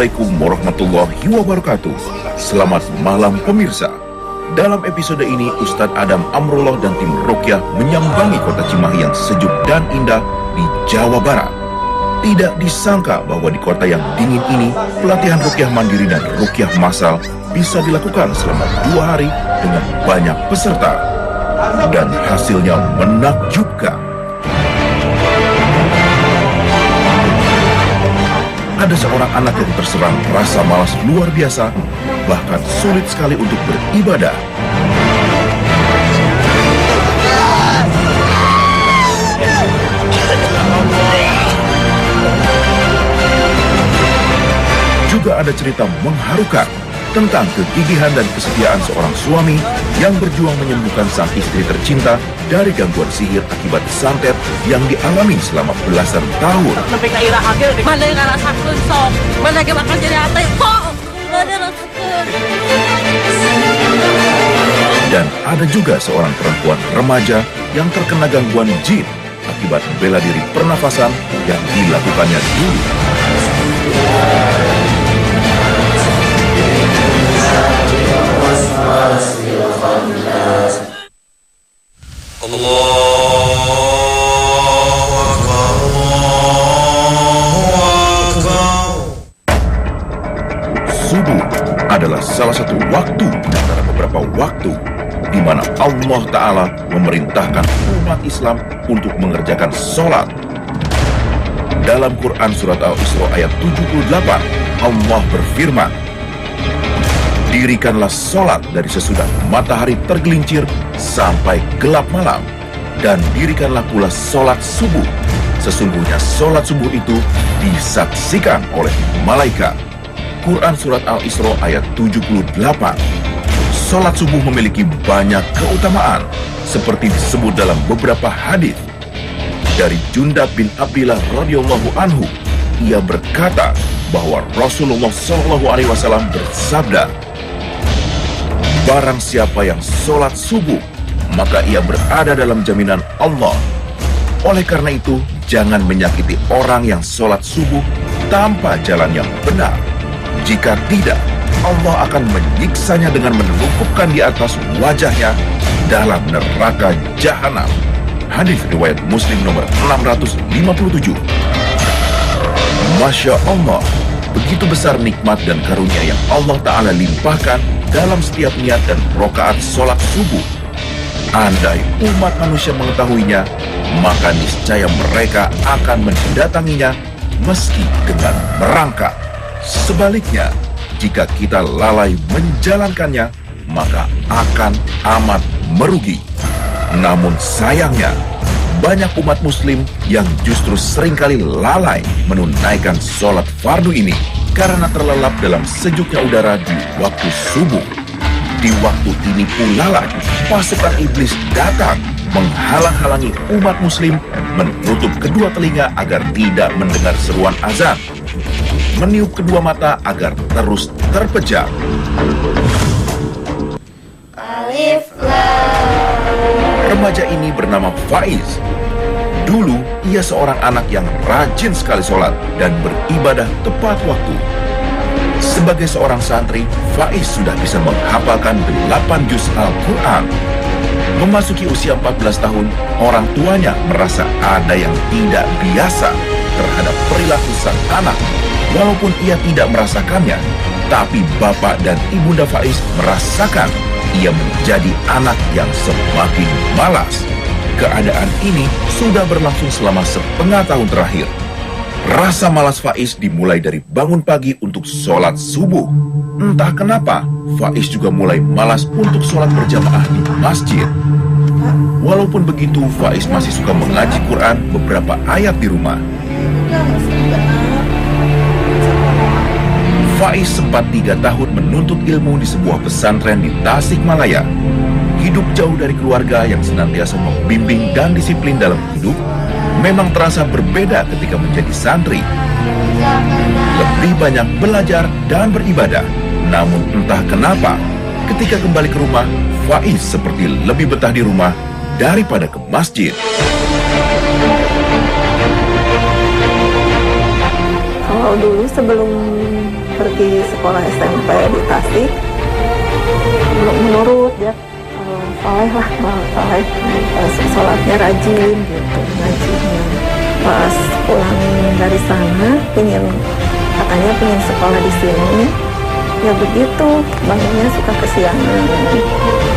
Assalamualaikum warahmatullahi wabarakatuh. Selamat malam pemirsa. Dalam episode ini, Ustadz Adam Amrullah dan tim Ruqyah menyambangi kota Cimahi yang sejuk dan indah di Jawa Barat. Tidak disangka bahwa di kota yang dingin ini, pelatihan Ruqyah mandiri dan Ruqyah massal bisa dilakukan selama 2 hari dengan banyak peserta. Dan hasilnya menakjubkan. Ada seorang anak yang terserang rasa malas luar biasa, bahkan sulit sekali untuk beribadah. Juga ada cerita mengharukan tentang kegigihan dan kesetiaan seorang suami yang berjuang menyembuhkan sang istri tercinta dari gangguan sihir akibat santet yang dialami selama belasan tahun. Dan ada juga seorang perempuan remaja yang terkena gangguan jin akibat bela diri pernafasan yang dilakukannya dulu. Subuh adalah salah satu waktu di antara beberapa waktu di mana Allah Ta'ala memerintahkan umat Islam untuk mengerjakan sholat. Dalam Quran Surat Al-Isra ayat 78, Allah berfirman, "Dirikanlah sholat dari sesudah matahari tergelincir sampai gelap malam, dan dirikanlah pula sholat subuh. Sesungguhnya sholat subuh itu disaksikan oleh malaikat." Quran Surat Al-Isra ayat 78. Sholat subuh memiliki banyak keutamaan, seperti disebut dalam beberapa hadis. Dari Jundab bin Abdillah radhiyallahu anhu, ia berkata bahwa Rasulullah SAW bersabda, "Barang siapa yang sholat subuh, maka ia berada dalam jaminan Allah. Oleh karena itu, jangan menyakiti orang yang sholat subuh tanpa jalan yang benar. Jika tidak, Allah akan menyiksanya dengan menelungkupkan di atas wajahnya dalam neraka jahanam." Hadis riwayat Muslim nomor 657. Masya Allah, begitu besar nikmat dan karunia yang Allah Ta'ala limpahkan dalam setiap niat dan rokaat sholat subuh. Andai umat manusia mengetahuinya, maka niscaya mereka akan mendatanginya meski dengan merangkak. Sebaliknya, jika kita lalai menjalankannya, maka akan amat merugi. Namun sayangnya, banyak umat muslim yang justru seringkali lalai menunaikan sholat fardu ini karena terlelap dalam sejuknya udara di waktu subuh. Di waktu ini pula lah pasukan iblis datang menghalang-halangi umat muslim, menutup kedua telinga agar tidak mendengar seruan azan, meniup kedua mata agar terus terpejam. Alif Lam. Remaja ini bernama Faiz. Dulu, ia seorang anak yang rajin sekali sholat dan beribadah tepat waktu. Sebagai seorang santri, Faiz sudah bisa menghafalkan 8 juz Al-Quran. Memasuki usia 14 tahun, orang tuanya merasa ada yang tidak biasa terhadap perilaku sang anak. Walaupun ia tidak merasakannya, tapi bapak dan ibunda Faiz merasakan ia menjadi anak yang semakin malas. Keadaan ini sudah berlangsung selama setengah tahun terakhir. Rasa malas Faiz dimulai dari bangun pagi untuk sholat subuh. Entah kenapa, Faiz juga mulai malas untuk sholat berjamaah di masjid. Walaupun begitu, Faiz masih suka mengaji Quran beberapa ayat di rumah. Faiz sempat 3 tahun menuntut ilmu di sebuah pesantren di Tasikmalaya. Hidup jauh dari keluarga yang senantiasa membimbing dan disiplin dalam hidup memang terasa berbeda ketika menjadi santri. Lebih banyak belajar dan beribadah. Namun entah kenapa, ketika kembali ke rumah, Faiz seperti lebih betah di rumah daripada ke masjid. Kalau dulu sebelum pergi sekolah SMP di Tasik. Menurut dia soleh lah, soleh, sholatnya rajin gitu, ngajinya. Pas pulang dari sana, katanya pengen sekolah di sini. Ya begitu, bangunnya suka kesiangan,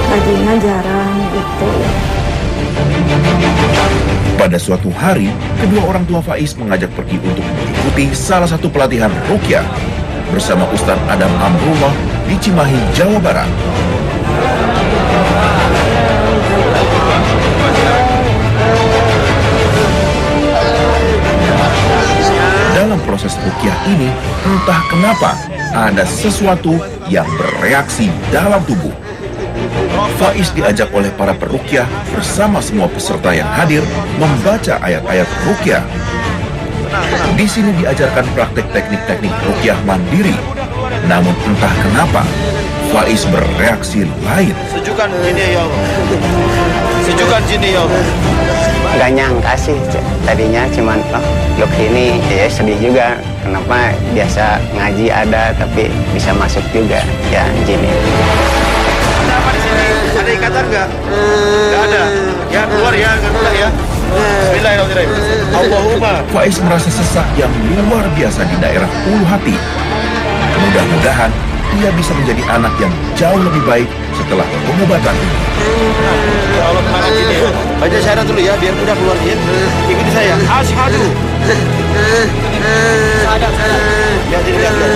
ngajinya jarang gitu. Pada suatu hari, kedua orang tua Faiz mengajak pergi untuk mengikuti salah satu pelatihan ruqyah bersama Ustadz Adam Amrullah di Cimahi, Jawa Barat. Dalam proses ruqyah ini, entah kenapa ada sesuatu yang bereaksi dalam tubuh. Faiz diajak oleh para peruqyah bersama semua peserta yang hadir membaca ayat-ayat ruqyah. Di sini diajarkan praktek teknik-teknik ruqyah mandiri. Namun entah kenapa Faiz bereaksi lain. Sejukan jinnya ya Allah. Sejukan jinnya ya Allah. Gak nyangka sih tadinya, cuman look ini ya sedih juga. Kenapa biasa ngaji ada tapi bisa masuk juga ya jinnya. Ada apa di sini? Ada ikatan nggak? Nggak ada. Ya keluar ya, keluar ya. Bismillahirrahmanirrahim. Allahumma. Faiz merasa sesak yang luar biasa di daerah ulu hati. Mudah-mudahan ia bisa menjadi anak yang jauh lebih baik setelah pengobatan ini. Ya Allah, kemana jinnya ya? Baca syahadat dulu ya, biar mudah keluar ya. Ikuti saya. Asyhadu. Syahadat. Ya, jadi lihat ya.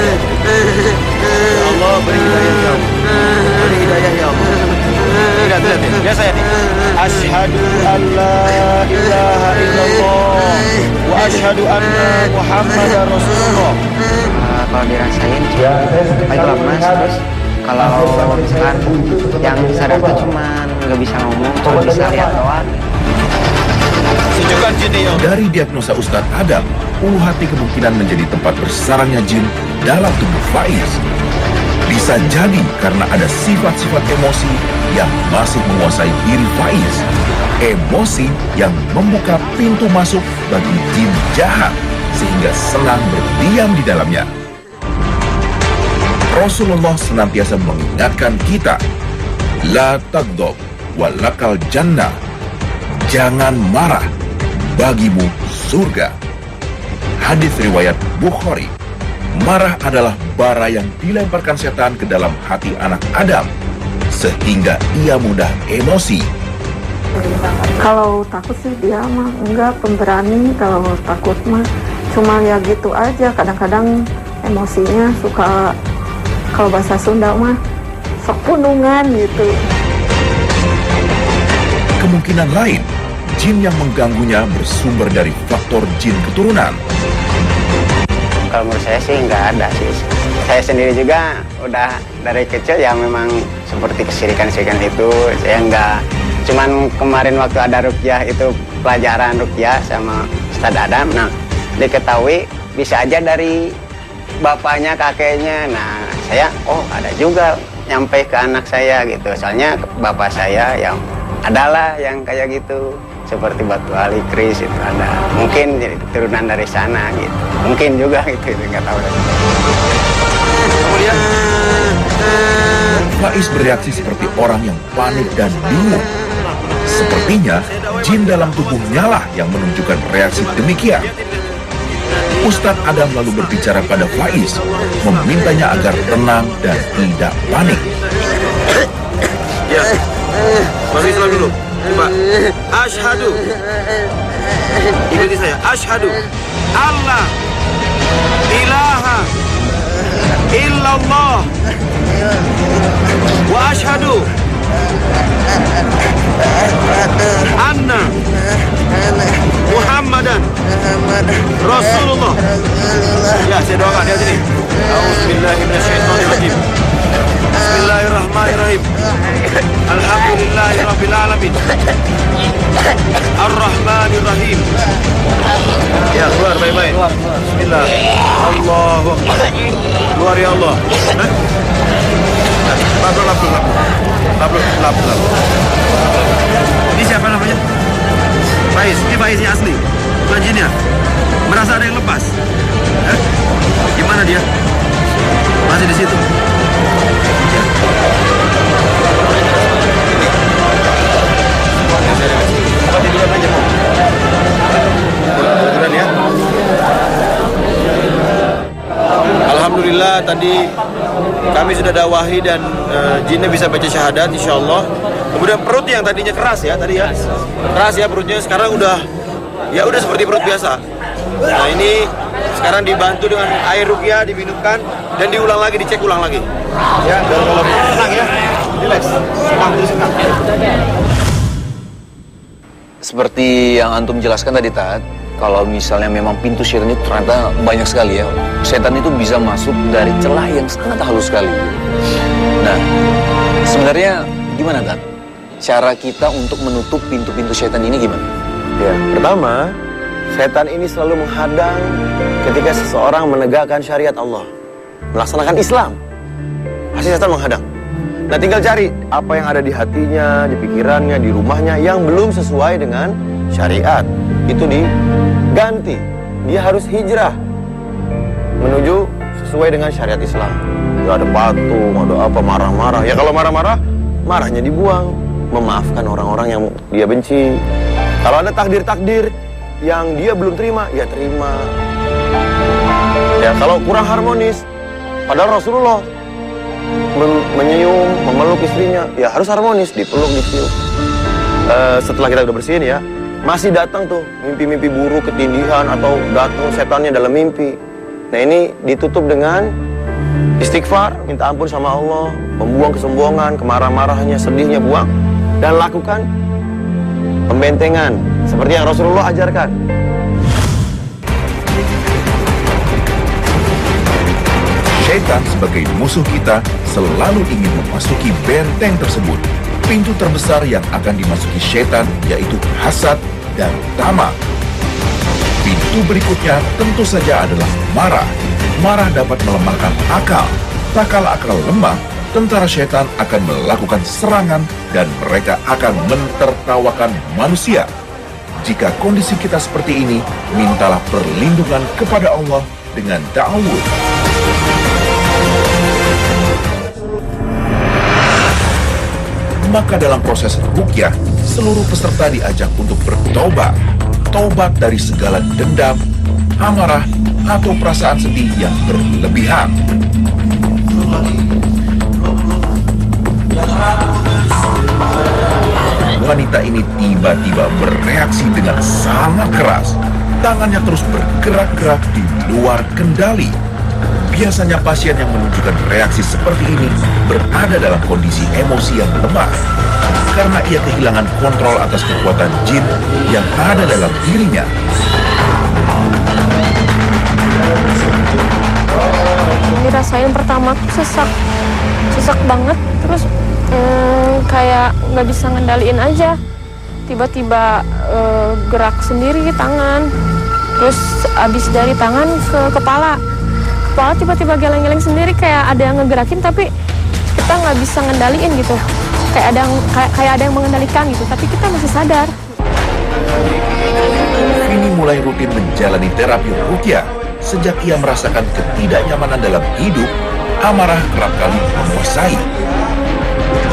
Ya Allah, beri hidayah ya Allah. Beri hidayah ya Allah. Lihat ya. Biasa ya nih. Asyhadu an la ilaha illallah wa asyhadu anna Muhammadar Rasulullah. Kalau dirasain baik lemas, terus kalau misalkan yang sadar tuh cuman nggak bisa ngomong, cuma bisa lihat doang. Sejukan jinnya ya Allah. Dari diagnosa Ustadz Adam, ulu hati kemungkinan menjadi tempat bersarangnya jin dalam tubuh Faiz. Bisa jadi karena ada sifat-sifat emosi yang masih menguasai diri Faiz. Emosi yang membuka pintu masuk bagi jin jahat sehingga senang berdiam di dalamnya. Rasulullah senantiasa mengingatkan kita, La tagdob walakal jannah. Jangan marah, bagimu surga. Hadis riwayat Bukhari. Marah adalah bara yang dilemparkan setan ke dalam hati anak Adam, sehingga ia mudah emosi. Kalau takut sih dia mah enggak, pemberani. Kalau takut mah cuma ya gitu aja. Kadang-kadang emosinya suka, kalau bahasa Sunda mah sok punungan gitu. Kemungkinan lain, jin yang mengganggunya bersumber dari faktor jin keturunan. Kalau menurut saya sih nggak ada sih. Saya sendiri juga udah dari kecil ya memang seperti kesirikan-kesirikan itu. Saya nggak, cuman kemarin waktu ada ruqyah itu pelajaran ruqyah sama Ustadz Adam. Nah, diketahui bisa aja dari bapaknya, kakeknya. Nah, saya ada juga nyampe ke anak saya gitu. Soalnya bapak saya yang adalah yang kayak gitu. Seperti Batu Ali, Kris itu ada. Mungkin jadi turunan dari sana gitu. Mungkin juga gitu, nggak tahu. Kemudian Faiz bereaksi seperti orang yang panik dan bingung. Sepertinya jin dalam tubuhnya lah yang menunjukkan reaksi demikian. Ustadz Adam lalu berbicara pada Faiz, memintanya agar tenang dan tidak panik. ya. Masuk Islam dulu. Coba. Asyhadu. Ikuti saya. Asyhadu Allah ilaha illallah wa asyhadu anna Muhammadan Rasulullah. Ya, saya doakan di sini. Auzubillahiminasyaitonirrajim. Bismillahirrahmanirrahim. Alhamdulillahirabbil alamin. Ar-Rahmanirrahim. Ya, keluar baik-baik. Bismillah. Allahu Akbar. Keluar ya Allah. Labur. Ini siapa namanya? Faiz. Ini Faiznya asli. Bukan jinnya. Merasa ada yang lepas. Gimana dia? Masih di situ. Ya. Bukan di dalam aja, Bu. Kebetulan ya. Alhamdulillah tadi kami sudah dakwahi dan jinnya bisa baca syahadat insyaallah. Kemudian perut yang tadinya keras ya tadi ya. Keras ya perutnya, sekarang udah seperti perut biasa. Nah ini sekarang dibantu dengan air ruqyah diminumkan dan diulang lagi, dicek ulang lagi. Ya, dan kalau tenang ya. Relax. Senang. Seperti yang antum jelaskan tadi, Tat, kalau misalnya memang pintu setan itu ternyata banyak sekali ya. Setan itu bisa masuk dari celah yang sangat halus sekali. Nah, sebenarnya gimana, Tat? Cara kita untuk menutup pintu-pintu setan ini gimana? Ya, pertama, setan ini selalu menghadang ketika seseorang menegakkan syariat Allah, melaksanakan Islam. Pasti setan menghadang. Nah, tinggal cari apa yang ada di hatinya, di pikirannya, di rumahnya yang belum sesuai dengan syariat. Itu diganti. Dia harus hijrah menuju sesuai dengan syariat Islam. Gak ada patung, ada apa, marah-marah. Ya kalau marah-marah, marahnya dibuang. Memaafkan orang-orang yang dia benci. Kalau ada takdir-takdir yang dia belum terima, ya terima. Ya kalau kurang harmonis, padahal Rasulullah menyium, memeluk istrinya, ya harus harmonis, dipeluk, dicium. Setelah kita udah bersihin ya, masih datang tuh mimpi-mimpi buruk, ketindihan, atau datang setannya dalam mimpi. Nah ini ditutup dengan istighfar, minta ampun sama Allah, membuang kesombongan, kemarah-marahnya, sedihnya buang, dan lakukan pembentengan seperti yang Rasulullah ajarkan. Syaitan sebagai musuh kita selalu ingin memasuki benteng tersebut. Pintu terbesar yang akan dimasuki syaitan yaitu hasad dan tamak. Pintu berikutnya tentu saja adalah marah. Marah dapat melemahkan akal. Tak kala akal lemah, tentara syaitan akan melakukan serangan dan mereka akan mentertawakan manusia. Jika kondisi kita seperti ini, mintalah perlindungan kepada Allah dengan ta'awudz. Maka dalam proses ruqyah, seluruh peserta diajak untuk bertobat. Tobat dari segala dendam, amarah, atau perasaan sedih yang berlebihan. Wanita ini tiba-tiba bereaksi dengan sangat keras. Tangannya terus bergerak-gerak di luar kendali. Biasanya pasien yang menunjukkan reaksi seperti ini berada dalam kondisi emosi yang lemah karena ia kehilangan kontrol atas kekuatan jin yang ada dalam dirinya. Dirasain pertama tuh sesak banget, terus kayak nggak bisa ngendaliin aja, tiba-tiba gerak sendiri tangan, terus abis dari tangan ke kepala tiba-tiba geleng-geleng sendiri, kayak ada yang ngegerakin tapi kita nggak bisa ngendaliin gitu, kayak ada yang mengendalikan gitu, tapi kita masih sadar. Vini mulai rutin menjalani terapi ruqyah sejak ia merasakan ketidaknyamanan dalam hidup. Amarah kerap kali menguasai.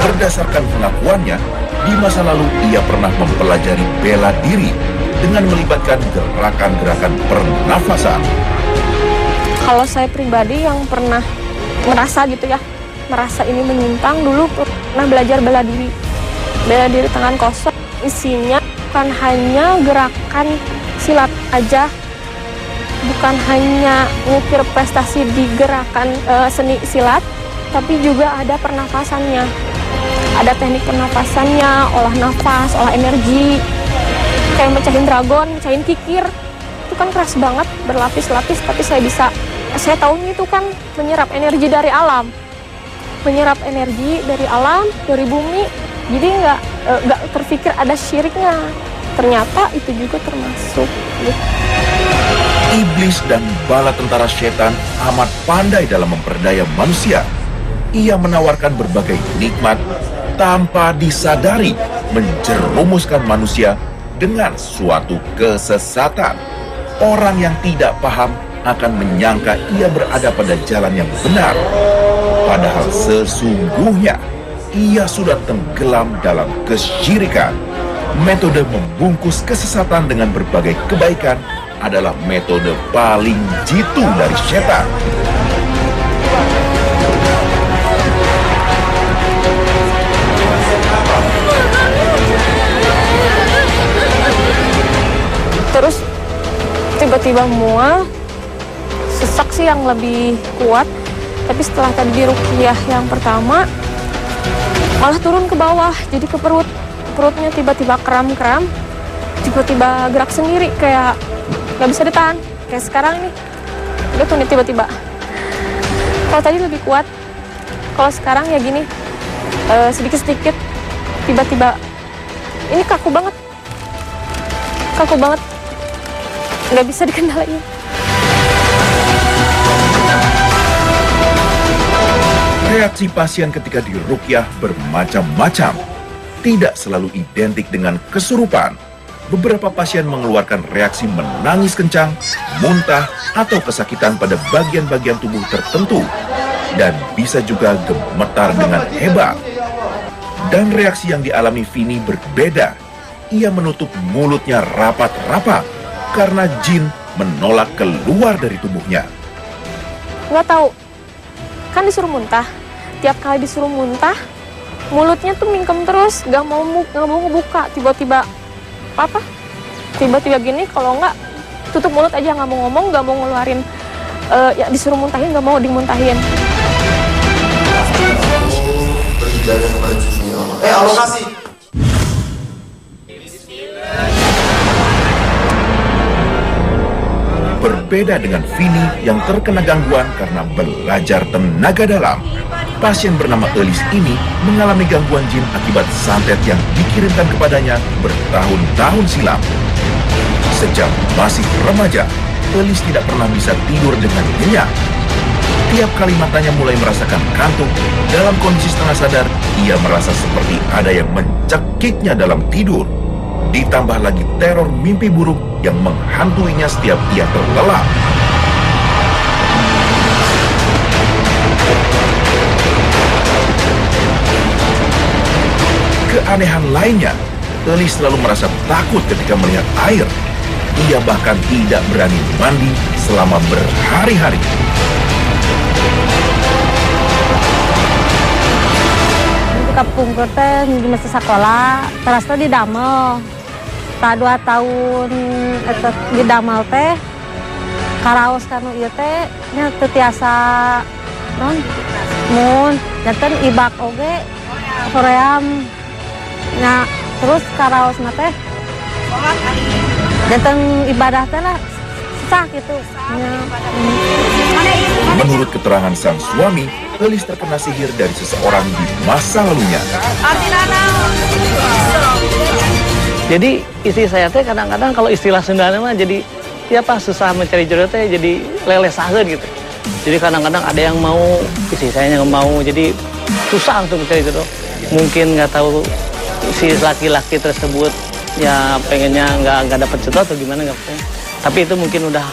Berdasarkan pengakuannya, di masa lalu ia pernah mempelajari bela diri dengan melibatkan gerakan-gerakan pernafasan. Kalau saya pribadi yang pernah merasa gitu ya, merasa ini menyimpang, dulu pernah belajar bela diri tangan kosong. Isinya bukan hanya gerakan silat aja, bukan hanya ngukir prestasi di gerakan seni silat, tapi juga ada pernafasannya, ada teknik pernafasannya, olah nafas, olah energi, kayak mecahin dragon, mecahin kikir. Itu kan keras banget, berlapis-lapis, tapi saya tahunya itu kan menyerap energi dari alam, dari bumi, jadi nggak terpikir ada syiriknya. Ternyata itu juga termasuk. Iblis dan bala tentara setan amat pandai dalam memperdaya manusia. Ia menawarkan berbagai nikmat tanpa disadari, menjerumuskan manusia dengan suatu kesesatan. Orang yang tidak paham akan menyangka ia berada pada jalan yang benar. Padahal sesungguhnya ia sudah tenggelam dalam kesyirikan. Metode membungkus kesesatan dengan berbagai kebaikan adalah metode paling jitu dari setan. Terus tiba-tiba mual, sesak sih yang lebih kuat. Tapi setelah tadi di ruqyah yang pertama, malah turun ke bawah, jadi ke perut. Perutnya tiba-tiba kram-kram, tiba-tiba gerak sendiri, kayak nggak bisa ditahan. Kayak sekarang nih, udah tuh nih tiba-tiba. Kalau tadi lebih kuat, kalau sekarang ya gini, sedikit-sedikit, tiba-tiba. Ini kaku banget, nggak bisa dikendaliin. Reaksi pasien ketika diruqyah bermacam-macam, tidak selalu identik dengan kesurupan. Beberapa pasien mengeluarkan reaksi menangis kencang, muntah, atau kesakitan pada bagian-bagian tubuh tertentu, dan bisa juga gemetar dengan hebat. Dan reaksi yang dialami Vini berbeda. Ia menutup mulutnya rapat-rapat karena jin menolak keluar dari tubuhnya. Nggak tahu, kan disuruh muntah. Tiap kali disuruh muntah, mulutnya tuh mingkem terus, nggak mau ngebuka. Tiba-tiba apa? Tiba-tiba gini, kalau nggak tutup mulut aja, nggak mau ngomong, nggak mau ngeluarin. Ya disuruh muntahin, nggak mau dimuntahin. Alokasi. Berbeda dengan Vini yang terkena gangguan karena belajar tenaga dalam. Pasien bernama Elis ini mengalami gangguan jin akibat santet yang dikirimkan kepadanya bertahun-tahun silam. Sejak masih remaja, Elis tidak pernah bisa tidur dengan nyenyak. Tiap kali matanya mulai merasakan kantuk, dalam kondisi setengah sadar, ia merasa seperti ada yang mencekiknya dalam tidur. Ditambah lagi teror mimpi buruk yang menghantuinya setiap ia terlelap. Keanehan lainnya, Elis selalu merasa takut ketika melihat air. Ia bahkan tidak berani mandi selama berhari-hari. Di kampung teh di masa sekolah, terus teh di damel. Ta 2 tahun eta di damel teh karaos kanu ieu teh nya teu tiasa non mun janten ibak oge hoream. Nah, terus karaos na teh janten ibadah teh lah susah gitu. Menurut keterangan sang suami, Elis terkena sihir dari seseorang di masa lalunya. Jadi istri saya teh kadang-kadang kalau istilah Sundana mah jadi ya pas susah mencari jodoh teh jadi lelesaheun gitu. Jadi kadang-kadang ada yang mau, istri saya yang mau, jadi susah untuk mencari jodoh. Mungkin nggak tahu si laki-laki tersebut ya pengennya nggak dapat jodoh atau gimana nggak tahu. Tapi itu mungkin udah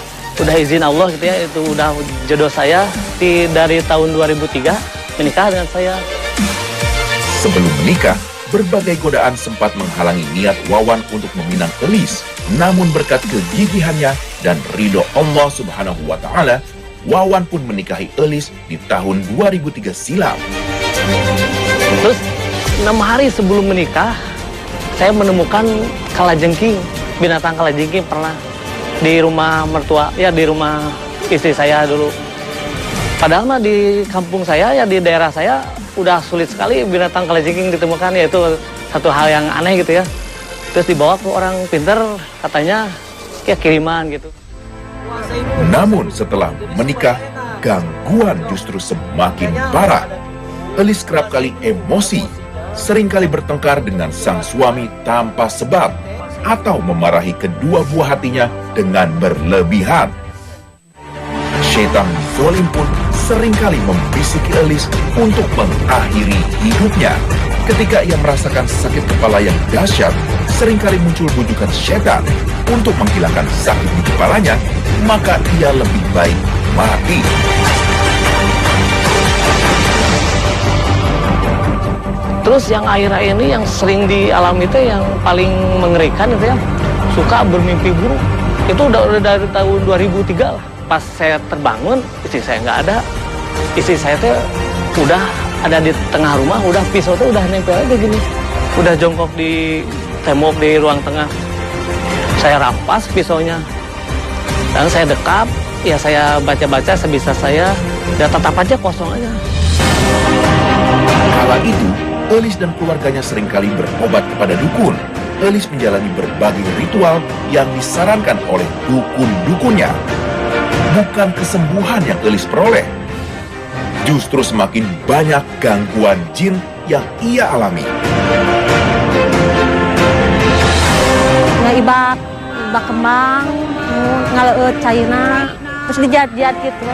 izin Allah gitu ya, itu udah jodoh saya dari tahun 2003 menikah dengan saya. Sebelum menikah, berbagai godaan sempat menghalangi niat Wawan untuk meminang Elis. Namun berkat kegigihannya dan ridho Allah Subhanahu wa Ta'ala, Wawan pun menikahi Elis di tahun 2003 silam. Terus 6 hari sebelum menikah, saya menemukan kalajengking, binatang kalajengking pernah di rumah mertua, ya di rumah istri saya dulu. Padahal mah di kampung saya, ya di daerah saya, udah sulit sekali binatang kalajengking ditemukan, yaitu satu hal yang aneh gitu ya. Terus dibawa ke orang pinter, katanya ya kiriman gitu. Namun setelah menikah, gangguan justru semakin parah. Elis kerap kali emosi, seringkali bertengkar dengan sang suami tanpa sebab, atau memarahi kedua buah hatinya dengan berlebihan. Syaitan zalim pun seringkali membisiki Elis untuk mengakhiri hidupnya. Ketika ia merasakan sakit kepala yang dahsyat, seringkali muncul bujukan syaitan untuk menghilangkan sakit di kepalanya maka ia lebih baik mati. Terus yang akhir-akhir ini yang sering dialami itu yang paling mengerikan itu ya, suka bermimpi buruk. Itu udah dari tahun 2003 lah. Pas saya terbangun, istri saya nggak ada. Istri saya tuh udah ada di tengah rumah, udah pisau tuh udah nempel aja gini. Udah jongkok di tembok di ruang tengah. Saya rampas pisaunya. Dan saya dekap, ya saya baca-baca sebisa saya, ya tetap aja kosong aja. Kala itu, Elis dan keluarganya seringkali berobat kepada dukun. Elis menjalani berbagai ritual yang disarankan oleh dukun-dukunnya. Bukan kesembuhan yang Elis peroleh, justru semakin banyak gangguan jin yang ia alami. Ibak kembang, ngaleut caina, terus dijat-jat gitu.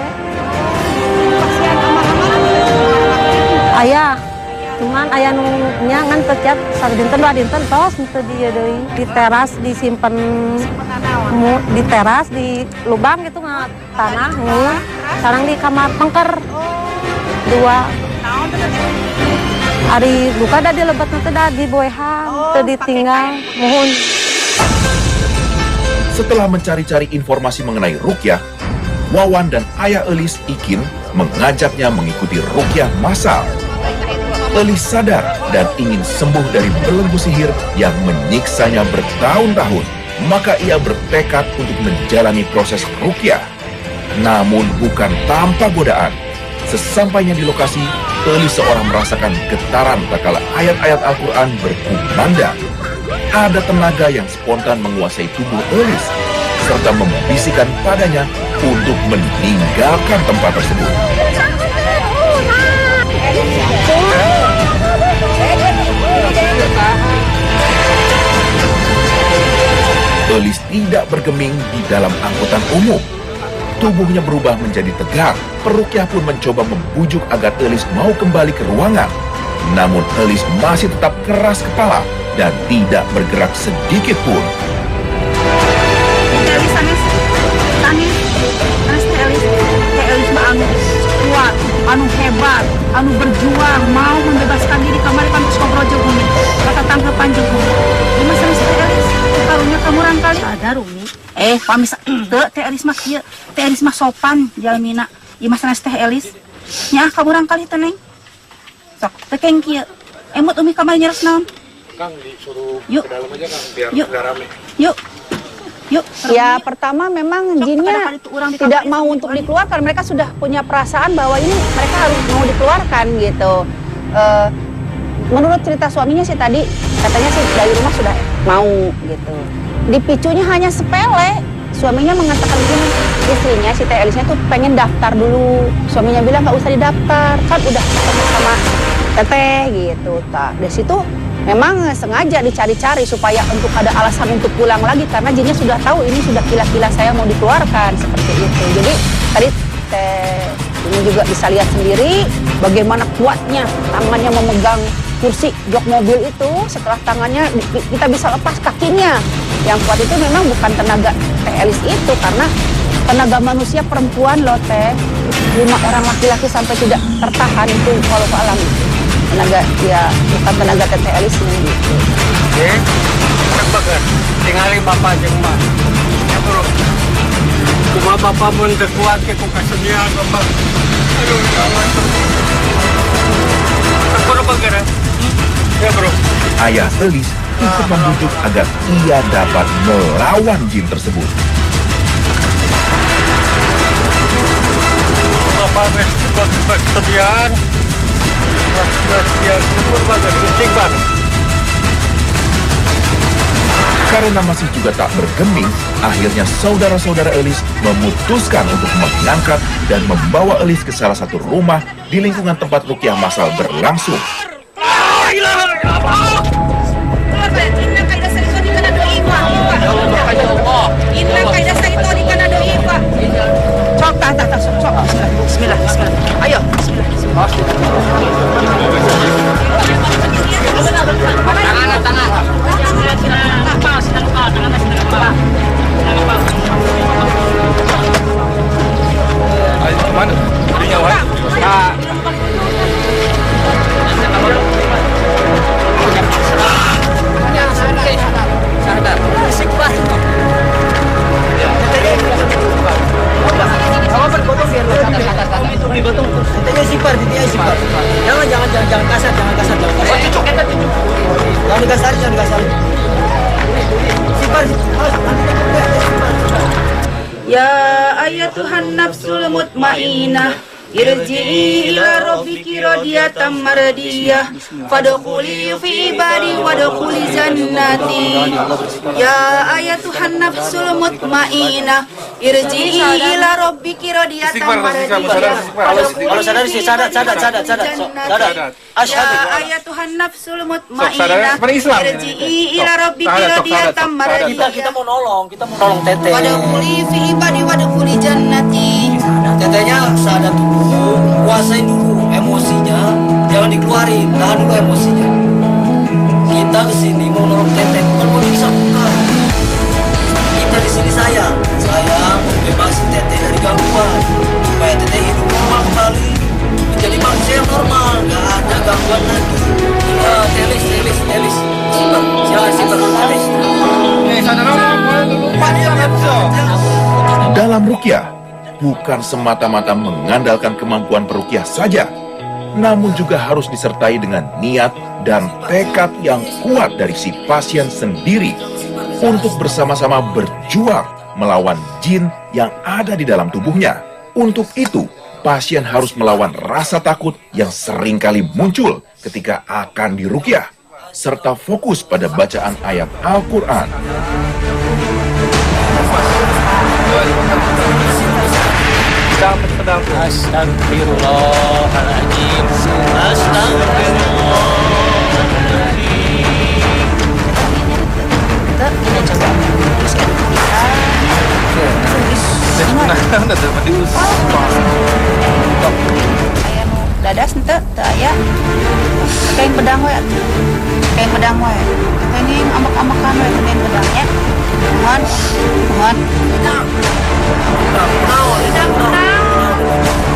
Ayah, cuman ayah nunya ngan terjat dinten dua dinten tos itu dia deui di teras disimpen di teras di lubang gitu nggak tanah sekarang di kamar pengker dua hari luka dah dilebat nanti dah di boehan teu ditinggal mohon. Setelah mencari-cari informasi mengenai ruqyah, Wawan dan ayah Elis, Ikin, mengajaknya mengikuti ruqyah massal. Elis sadar dan ingin sembuh dari belenggu sihir yang menyiksanya bertahun-tahun. Maka ia bertekad untuk menjalani proses ruqyah. Namun bukan tanpa godaan. Sesampainya di lokasi, Elis seorang merasakan getaran tatkala ayat-ayat Al-Quran berkumandang. Ada tenaga yang spontan menguasai tubuh Elis, serta membisikkan padanya untuk meninggalkan tempat tersebut. Elis tidak bergeming di dalam angkutan umum. Tubuhnya berubah menjadi tegar. Peruqyah pun mencoba membujuk agar Elis mau kembali ke ruangan. Namun Elis masih tetap keras kepala dan tidak bergerak sedikit pun. Elis mah anu kuat, anu hebat, anu berjuang, mau membebaskan diri kamari kan terus ngobrol jeung Umi. Kata tanggapan jeung Umi. Di masa Elis, karunya kamu rangkali ada Umi. Pamisa teh Elis mah kieu, teh Elis mah sopan jalmina. Di masa teh Elis, nya kamu rangkali teh Neng. Sok teh keng kieu. Emut Umi kamari nyeres naon? Kang disuruh yuk ke dalam aja Kang biar nggak rame. Yuk. Ya pertama memang jinnya tidak mau untuk dikeluarkan. Mereka sudah punya perasaan bahwa ini mereka harus mau dikeluarkan gitu. Menurut cerita suaminya sih tadi katanya sih dari rumah sudah mau gitu. Dipicunya hanya sepele. Suaminya mengatakan begini, istrinya si Teh Elisnya tuh pengen daftar dulu. Suaminya bilang nggak usah didaftar, kan udah ketemu sama Teteh gitu. Dari situ memang sengaja dicari-cari supaya untuk ada alasan untuk pulang lagi karena jinnya sudah tahu ini sudah kila-kila saya mau dikeluarkan seperti itu. Jadi tadi ini juga bisa lihat sendiri bagaimana kuatnya tangannya memegang kursi jok mobil itu. Setelah tangannya kita bisa lepas kakinya. Yang kuat itu memang bukan tenaga Teh Elis itu karena tenaga manusia perempuan loh Teh. 5 orang laki-laki sampai tidak tertahan itu kalau alam. Tenaga ya bukan tenaga Teh Elis ini gitu. Oke, bagus. Tinggalin bapak jeung mah. Ya bro. Cuma bapak mun teu kuat ke kasenian bapak. Aduh, jangan. Aku bagus. Ya bro. Ayah Elis ikut membujuk agar ia dapat melawan jin tersebut. Bapak kesediaan. Karena masih juga tak bergeming, akhirnya saudara-saudara Elis memutuskan untuk mengangkat dan membawa Elis ke salah satu rumah di lingkungan tempat ruqyah massal berlangsung. Bismillah. Ayo, bismillah. Tangan. Jangan dikasar. Ya ayatuhan nafsul mutmainah irji'i ila rabbiki radiyatan mardiyah fadkhuli fi ibadi wadkhuli jannati. Ya ayatuhan nafsul mutmainah irji'i ila rabbiki radiyatan mardiyah. Kalau sadar sih, sadar. Asyhadu. Ya ayatuhan nafsul mutmainah irji'i ila rabbiki radiyatan mardiyah. Kita mau nolong Teteh. Wadkhuli fi ibadi wadkhuli jannati. Tetehnya sadar dulu, kuasain dulu emosinya, jangan dikeluarin, tahan dulu emosinya. Kita kesini mau nolong Teteh, bukan mau disambungkan. Kita di sini sayang mau bebasin Teteh dari gangguan, supaya Teteh hidup normal kembali, menjadi manusia yang normal, nggak ada gangguan lagi. Telis, silakan Telis. Dalam ruqyah, bukan semata-mata mengandalkan kemampuan peruqyah saja, namun juga harus disertai dengan niat dan tekad yang kuat dari si pasien sendiri untuk bersama-sama berjuang melawan jin yang ada di dalam tubuhnya. Untuk itu, pasien harus melawan rasa takut yang seringkali muncul ketika akan diruqyah, serta fokus pada bacaan ayat Al-Quran. Astagfirullahaladzim. Dadas ente teu aya. Kain pedang we. Ini ambak-ambakan we kain pedangnya. Mohon.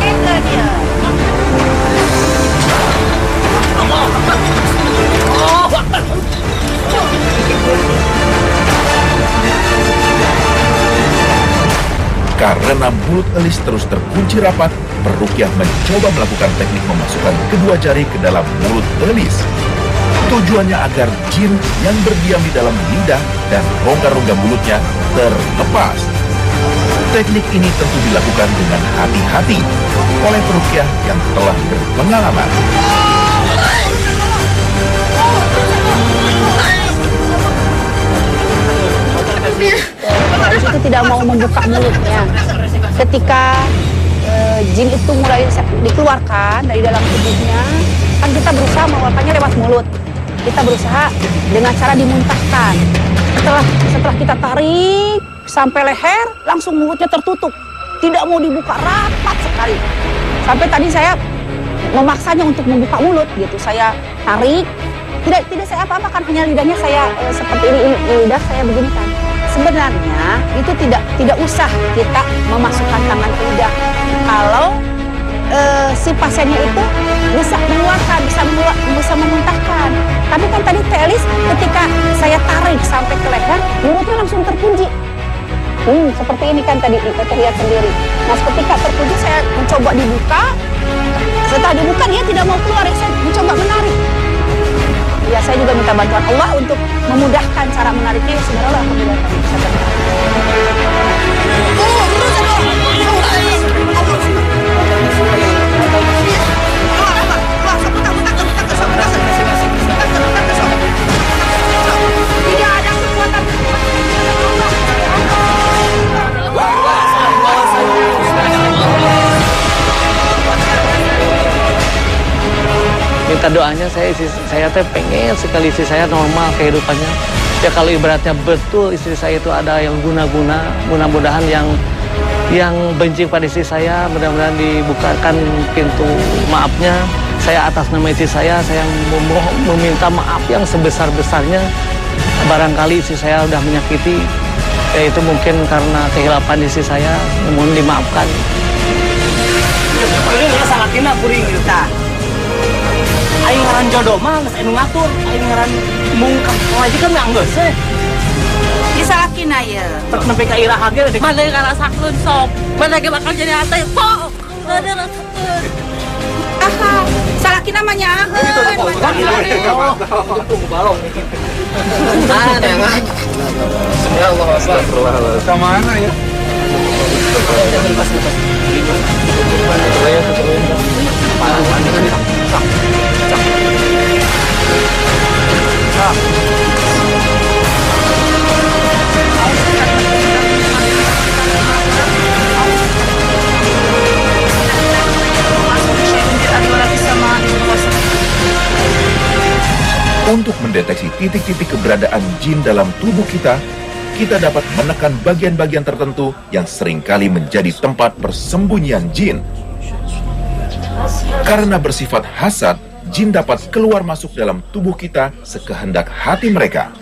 Itu dia. Karena mulut Elis terus terkunci rapat, peruqyah mencoba melakukan teknik memasukkan kedua jari ke dalam mulut Elis. Tujuannya agar jin yang berdiam di dalam lidah dan rongga-rongga mulutnya terlepas. Teknik ini tentu dilakukan dengan hati-hati oleh peruqyah yang telah berpengalaman. Itu tidak mau membuka mulutnya. Ketika jin itu mulai dikeluarkan dari dalam tubuhnya, kan kita berusaha mengeluarkannya lewat mulut. Kita berusaha dengan cara dimuntahkan. Setelah kita tarik sampai leher, langsung mulutnya tertutup. Tidak mau dibuka, rapat sekali. Sampai tadi saya memaksanya untuk membuka mulut gitu. Saya tarik, tidak saya apa-apakan, hanya lidahnya saya seperti ini, lidah saya begini kan. Sebenarnya itu tidak usah kita memasukkan tangan ke lidah. Kalau si pasiennya itu bisa mengeluarkan, bisa memuntahkan. Tapi kan tadi Telis ketika saya tarik sampai ke leher, mulutnya langsung terkunci. Seperti ini kan tadi kita lihat sendiri. Nah, ketika terkunci saya mencoba dibuka. Setelah dibuka dia tidak mau keluar, saya mencoba menarik. Ya, saya juga minta bantuan Allah untuk memudahkan cara menariknya. Sebenarnya alhamdulillah bisa benar. Tidak ada kekuatan. Minta doanya, saya teh pengen sekali istri saya normal kehidupannya. Ya kalau ibaratnya betul istri saya itu ada yang guna-guna, mudah-mudahan yang benci pada istri saya, mudah-mudahan dibukakan pintu maafnya. Saya atas nama istri saya meminta maaf yang sebesar-besarnya. Barangkali istri saya sudah menyakiti, yaitu mungkin karena kehilapan istri saya, mohon dimaafkan. Ini sangat kena kuring kita. Aing ngaran jodoh mah geus anu ngatur, aing ngaran mungkah ngaji kan geus seh. Disalakina ya. Tek nempe ka iraha ge deuk. Mana ngarasakeun sok. Mana ge bakal jadi ate sok. Ada rasakeun. Aha, laki namanya. Kemana ya? Untuk mendeteksi titik-titik keberadaan jin dalam tubuh kita, kita dapat menekan bagian-bagian tertentu yang seringkali menjadi tempat persembunyian jin. Karena bersifat hasad, jin dapat keluar masuk dalam tubuh kita sekehendak hati mereka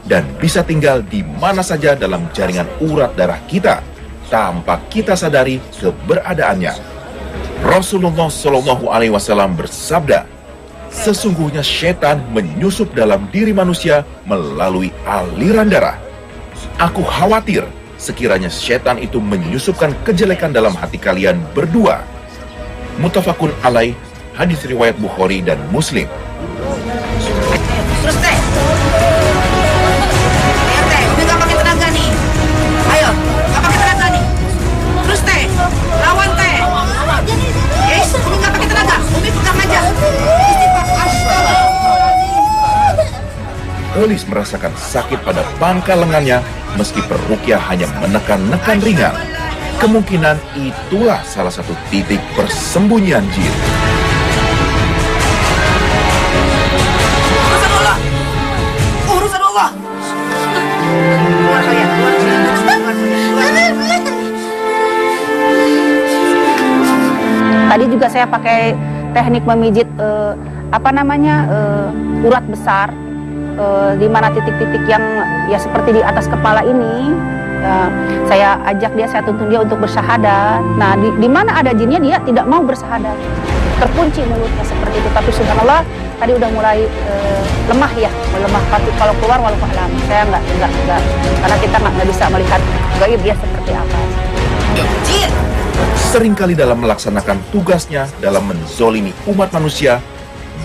dan bisa tinggal di mana saja dalam jaringan urat darah kita tanpa kita sadari keberadaannya. Rasulullah Shallallahu Alaihi Wasallam bersabda, sesungguhnya setan menyusup dalam diri manusia melalui aliran darah. Aku khawatir sekiranya setan itu menyusupkan kejelekan dalam hati kalian berdua. Muttafaqun alaih, hadis riwayat Bukhari dan Muslim. Terus teh. Ayo teh, udah gak pakai tenaga nih. Ayo, gak pakai tenaga nih. Terus teh, lawan teh. Yes, ini gak pakai tenaga. Umi pegang aja. Elis merasakan sakit pada pangkal lengannya meski peruqyah hanya menekan-nekan ringan. Kemungkinan itulah salah satu titik persembunyian jin. Urusan Allah. Urusan Allah. Keluar saya, keluar saya. Tadi juga saya pakai teknik memijit urat besar di mana titik-titik yang ya seperti di atas kepala ini. Saya ajak dia, saya tuntun dia untuk bersyahadat. Nah, di mana ada jinnya dia tidak mau bersyahadat, terkunci mulutnya seperti itu. Tapi subhanallah tadi udah mulai lemah ya, melemah. Tapi kalau keluar walaupun alam, saya nggak karena kita nggak bisa melihat gaib dia seperti apa. Jin. Seringkali dalam melaksanakan tugasnya dalam menzolimi umat manusia,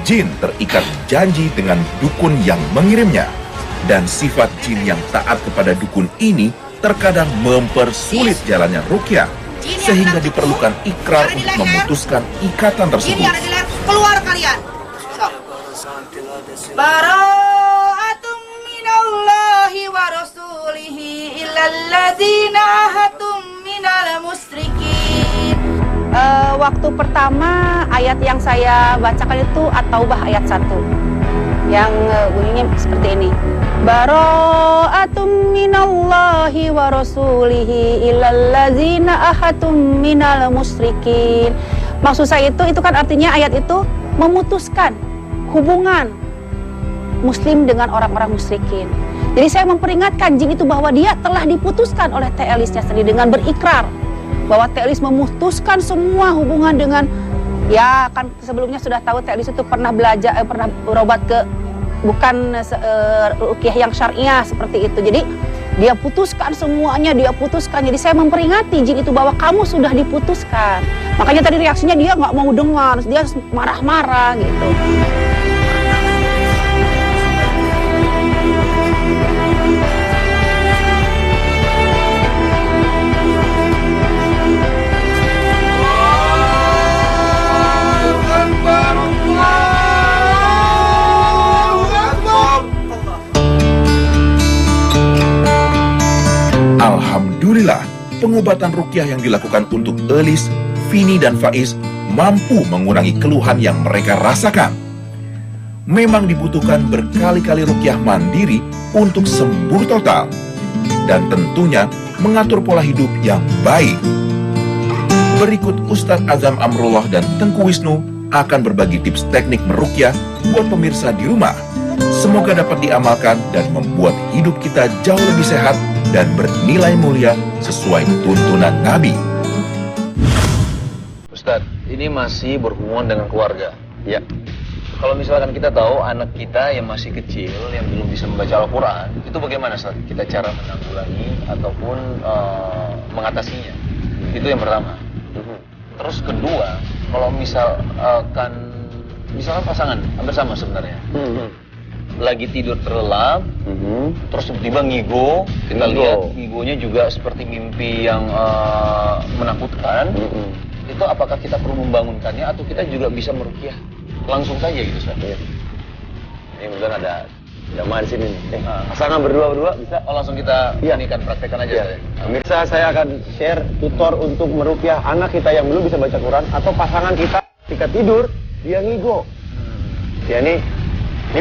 jin terikat janji dengan dukun yang mengirimnya. Dan sifat jin yang taat kepada dukun ini terkadang mempersulit jalannya ruqyah, sehingga diperlukan ikrar untuk memutuskan ikatan tersebut. Jin yang ada keluar kalian. Bara'atum minallahi wa rasulihi illal ladzina ahadtum minal musyrikin. Waktu pertama ayat yang saya bacakan itu At-Taubah ayat 1 yang bunyinya seperti ini. Bara'atum minallahi wa rasulihi illal ladzina ahadtum minal musyrikin. Maksud saya itu kan artinya ayat itu memutuskan hubungan muslim dengan orang-orang musyrikin. Jadi saya memperingatkan jin itu bahwa dia telah diputuskan oleh Teh Elisnya sendiri dengan berikrar bahwa Teh Elis memutuskan semua hubungan dengan, ya kan sebelumnya sudah tahu Teh Elis itu pernah belajar, pernah berobat ke bukan ruqyah yang syariah seperti itu. Jadi dia putuskan semuanya, dia putuskan. Jadi saya memperingati jin itu bahwa kamu sudah diputuskan. Makanya tadi reaksinya dia nggak mau dengar, dia marah-marah gitu. Alhamdulillah, pengobatan ruqyah yang dilakukan untuk Elis, Vini, dan Faiz mampu mengurangi keluhan yang mereka rasakan. Memang dibutuhkan berkali-kali ruqyah mandiri untuk sembuh total, dan tentunya mengatur pola hidup yang baik. Berikut Ustadz Azam Amrullah dan Tengku Wisnu akan berbagi tips teknik meruqyah buat pemirsa di rumah. Semoga dapat diamalkan dan membuat hidup kita jauh lebih sehat dan bernilai mulia sesuai tuntunan Nabi. Ustadz, ini masih berhubungan dengan keluarga. Ya. Kalau misalkan kita tahu anak kita yang masih kecil, yang belum bisa membaca Al-Quran, itu bagaimana Ustadz? Kita cara menanggulangi ataupun mengatasinya. Itu yang pertama. Terus kedua, kalau misalkan misalkan pasangan bersama sebenarnya. Lagi tidur terlelap, terus tiba-tiba ngigo, kita lihat ngigonya juga seperti mimpi yang menakutkan. Itu apakah kita perlu membangunkannya atau kita juga bisa meruqyah langsung saja gitu, Ustaz? Ini mungkin ada jamaah di sini. Pasangan berdua bisa? Oh, langsung kita ini kan praktekkan aja. Pemirsa, saya akan share tutor untuk meruqyah anak kita yang belum bisa baca Quran atau pasangan kita ketika tidur dia ngigo. Ya, ini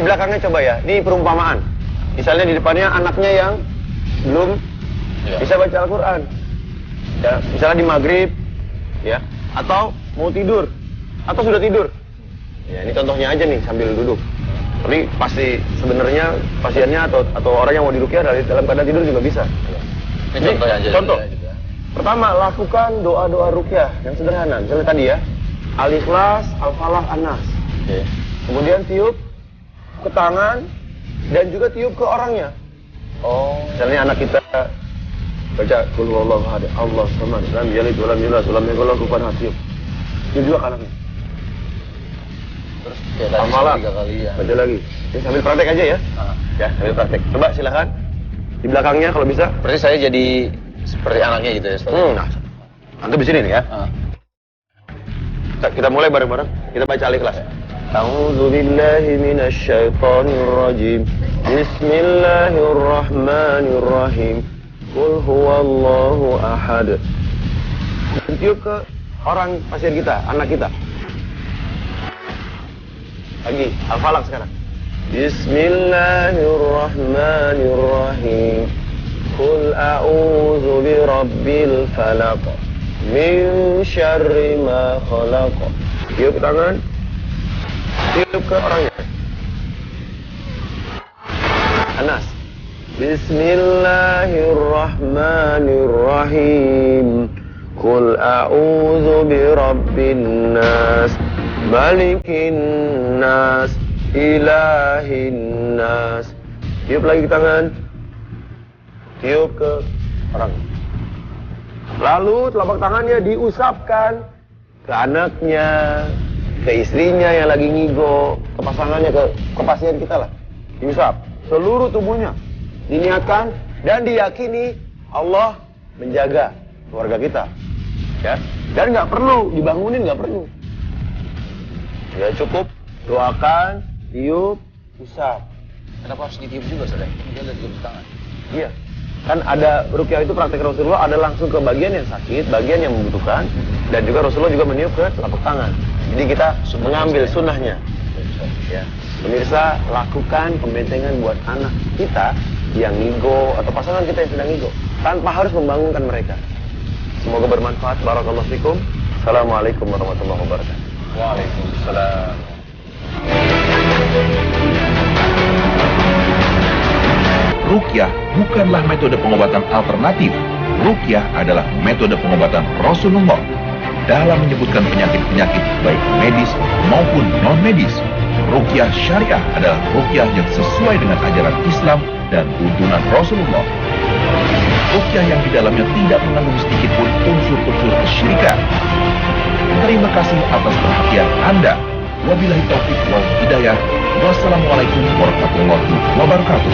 belakangnya coba ya. Ini perumpamaan. Misalnya di depannya anaknya yang belum bisa baca Al-Quran. Ya, misalnya di maghrib, ya, atau mau tidur, atau sudah tidur. Ya, ini contohnya aja nih sambil duduk. Tapi pasti sebenarnya pasiennya atau orang yang mau diruqyah dalam keadaan tidur juga bisa. Ini contoh aja. Contoh. Pertama, lakukan doa-doa ruqyah yang sederhana. Misalnya tadi ya, Al-Ikhlas, Al-Falah, An-Nas. Kemudian tiup ke tangan dan juga tiup ke orangnya. Misalnya anak kita baca Qul huwallahu ahad, Allahu samad, lam yalid wa lam yulad wa lam yakul lahu kufuwan ahad. Tiup juga ke anaknya. Terus ya tadi 3 kali ya. Baca lagi. Ya, sambil praktek aja ya. Ya, sambil praktek. Coba silakan. Di belakangnya kalau bisa. Berarti saya jadi seperti anaknya gitu ya, Ustaz. Nah, antum di sini nih ya. Kita mulai bareng-bareng. Kita baca Al-Ikhlas. A'udzu billahi minasy syaithanir rajim. Bismillahirrahmanirrahim. Qul huwallahu ahad. Tiup ke orang pasien kita, anak kita. Lagi, Al-Falaq sekarang. Bismillahirrahmanirrahim. Qul a'udzu birabbil falaq. Min syarri ma khalaq. Tiup ke tangan. Tiup ke orangnya. Anas. Bismillahirrahmanirrahim. Qul a'udzu birabbin nas, malikin nas, ilahin nas. Tiup lagi ke tangan. Tiup ke orang. Lalu telapak tangannya diusapkan ke anaknya, ke istrinya yang lagi ngigo, ke pasangannya, ke pasien kita lah. Diusap seluruh tubuhnya. Diniatkan dan diyakini Allah menjaga keluarga kita. Ya. Dan nggak perlu dibangunin, nggak perlu. Ya cukup doakan, tiup, usap. Kenapa harus ditiup juga, Saudara? Dia ada tiup tangan. Iya. Kan ada ruqyah itu praktek Rasulullah ada langsung ke bagian yang sakit, bagian yang membutuhkan, dan juga Rasulullah juga meniup ke telapak tangan. Jadi kita mengambil sunnahnya. Ya. Pemirsa, lakukan pembentengan buat anak kita yang ngigo atau pasangan kita yang sedang ngigo tanpa harus membangunkan mereka. Semoga bermanfaat. Barakallahu fikum. Assalamualaikum warahmatullahi wabarakatuh. Waalaikumsalam. Ruqyah bukanlah metode pengobatan alternatif. Ruqyah adalah metode pengobatan Rasulullah dalam menyebutkan penyakit-penyakit baik medis maupun non-medis. Ruqyah syariah adalah ruqyah yang sesuai dengan ajaran Islam dan tuntunan Rasulullah. Ruqyah yang di dalamnya tidak mengandung sedikit pun unsur-unsur kesyirikan. Terima kasih atas perhatian Anda. Wabillahi taufiq wal hidayah. Wassalamualaikum warahmatullahi wabarakatuh.